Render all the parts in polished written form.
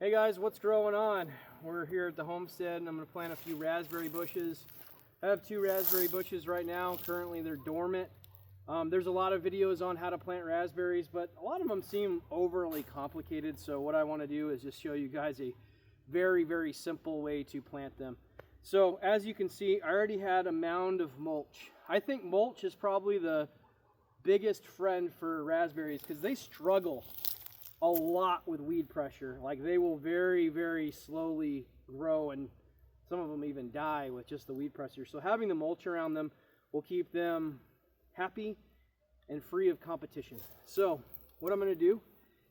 Hey guys, what's growing on? We're here at the homestead and I'm going to plant a few raspberry bushes. I have 2 raspberry bushes right now. Currently they're dormant. There's a lot of videos on how to plant raspberries, but a lot of them seem overly complicated. So what I want to do is just show you guys a very simple way to plant them. So as you can see, I already had a mound of mulch. I think mulch is probably the biggest friend for raspberries because they struggle a lot with weed pressure. Like they will very slowly grow, and some of them even die with just the weed pressure. So having the mulch around them will keep them happy and free of competition. So what I'm going to do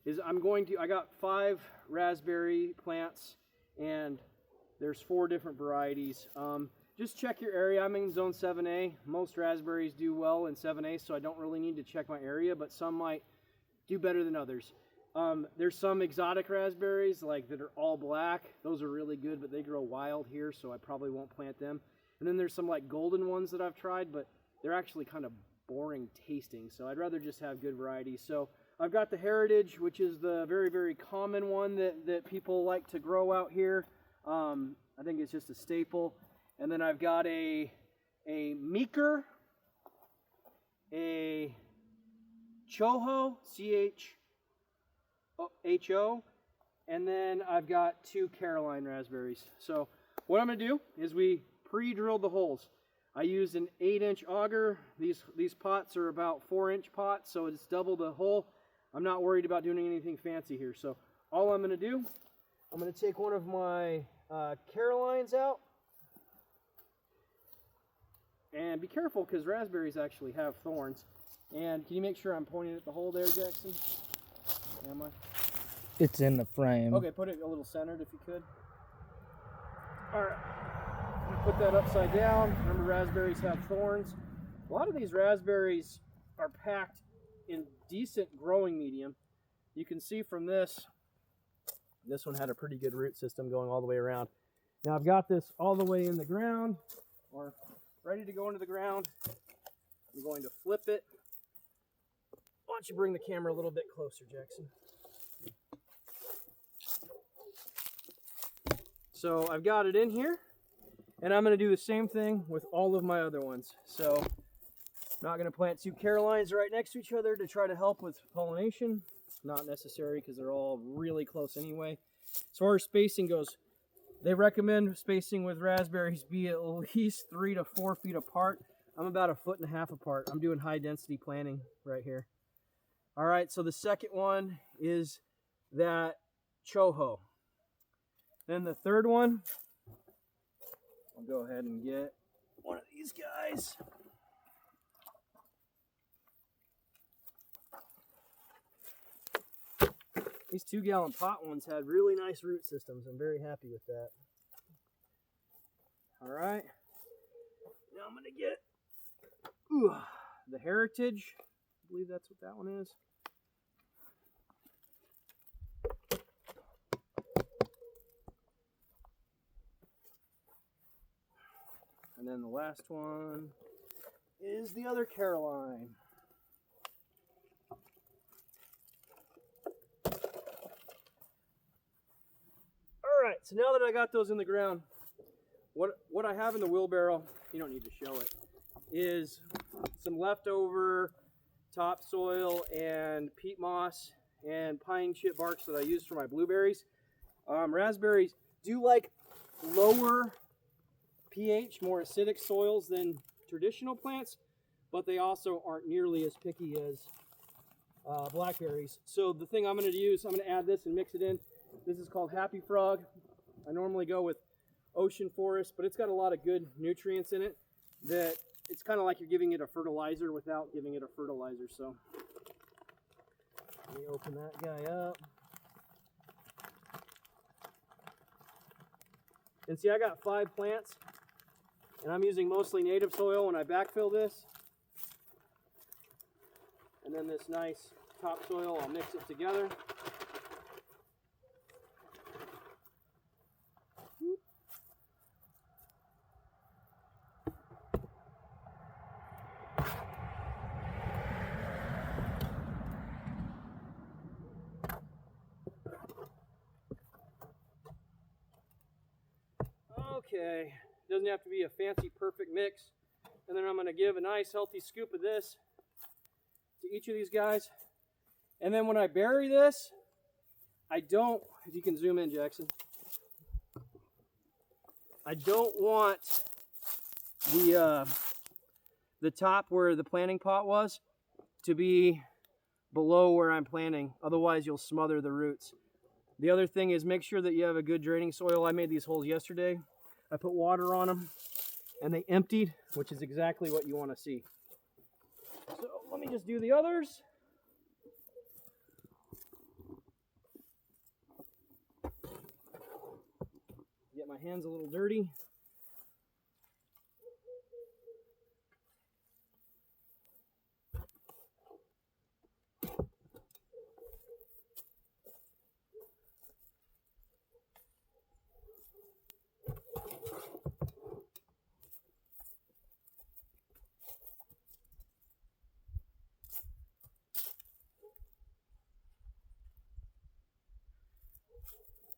is I got 5 raspberry plants and there's 4 different varieties. Just check your area. I'm in zone 7A. Most raspberries do well in 7A, so I don't really need to check my area, but some might do better than others. There's some exotic raspberries like that are all black. Those are really good, but they grow wild here, so I probably won't plant them. And then there's some like golden ones that I've tried, but they're actually kind of boring tasting, so I'd rather just have good varieties. So I've got the Heritage, which is the very common one that people like to grow out here. I think it's just a staple. And then I've got a Meeker, a Choho, C-H-O, and then I've got 2 Caroline raspberries. So what I'm going to do is we pre-drilled the holes. I used an 8-inch auger. These pots are about 4-inch pots, so it's double the hole. I'm not worried about doing anything fancy here. So all I'm going to do, I'm going to take one of my Carolines out. And be careful because raspberries actually have thorns. And can you make sure I'm pointing at the hole there, Jackson? Am I? It's in the frame. Okay, put it a little centered if you could. All right, I'm gonna put that upside down. Remember, raspberries have thorns. A lot of these raspberries are packed in decent growing medium. You can see from this one had a pretty good root system going all the way around. Now I've got this all the way in the ground, or ready to go into the ground. I'm going to flip it. Why don't you bring the camera a little bit closer, Jackson? So I've got it in here, and I'm going to do the same thing with all of my other ones. So I'm not going to plant 2 Carolines right next to each other to try to help with pollination. Not necessary because they're all really close anyway. As far as spacing goes, they recommend spacing with raspberries be at least 3 to 4 feet apart. I'm about 1.5 feet apart. I'm doing high density planting right here. All right, so the second one is that Choho. Then the third one, I'll go ahead and get one of these guys. These 2-gallon pot ones had really nice root systems. I'm very happy with that. All right, now I'm gonna get the Heritage. I believe that's what that one is. And then the last one is the other Caroline. All right, so now that I got those in the ground, what I have in the wheelbarrow, you don't need to show it, is some leftover topsoil and peat moss and pine chip barks that I use for my blueberries. Raspberries do like lower pH, more acidic soils than traditional plants, but they also aren't nearly as picky as blackberries. So the thing I'm going to use, I'm going to add this and mix it in. This is called Happy Frog. I normally go with Ocean Forest, but it's got a lot of good nutrients in it that it's kind of like you're giving it a fertilizer without giving it a fertilizer. So let me open that guy up. And see, I got 5 plants, and I'm using mostly native soil when I backfill this. And then this nice topsoil, I'll mix it together. Okay, doesn't have to be a fancy perfect mix. And then I'm going to give a nice healthy scoop of this to each of these guys. And then when I bury this, I don't, if you can zoom in, Jackson, I don't want the top where the planting pot was to be below where I'm planting. Otherwise, you'll smother the roots. The other thing is make sure that you have a good draining soil. I made these holes yesterday. I put water on them and they emptied, which is exactly what you want to see. So let me just do the others. Get my hands a little dirty.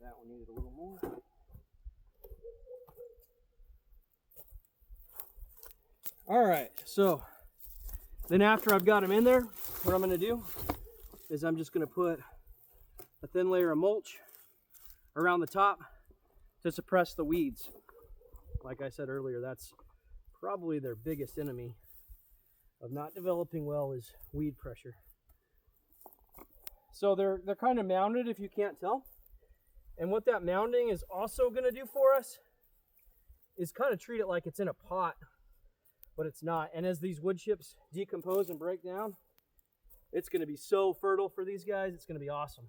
That one needed a little more. All right, so then after I've got them in there, what I'm gonna do is I'm just gonna put a thin layer of mulch around the top to suppress the weeds. Like I said earlier, that's probably their biggest enemy of not developing well is weed pressure. So they're kind of mounded if you can't tell. And what that mounding is also gonna do for us is kind of treat it like it's in a pot, but it's not. And as these wood chips decompose and break down, it's gonna be so fertile for these guys, it's gonna be awesome.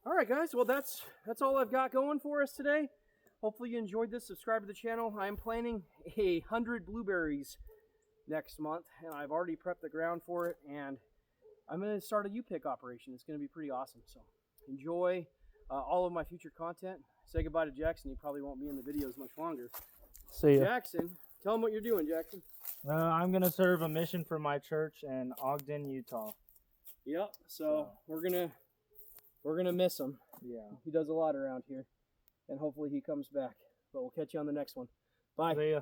All right, guys, well, that's all I've got going for us today. Hopefully you enjoyed this. Subscribe to the channel. I'm planting 100 blueberries next month, and I've already prepped the ground for it, and I'm going to start a U-pick operation. It's going to be pretty awesome. So enjoy all of my future content. Say goodbye to Jackson. He probably won't be in the videos much longer. See ya. Jackson, tell him what you're doing, Jackson. I'm gonna serve a mission for my church in Ogden, Utah. Yep. So we're gonna miss him. Yeah. He does a lot around here, and hopefully he comes back. But we'll catch you on the next one. Bye. See ya.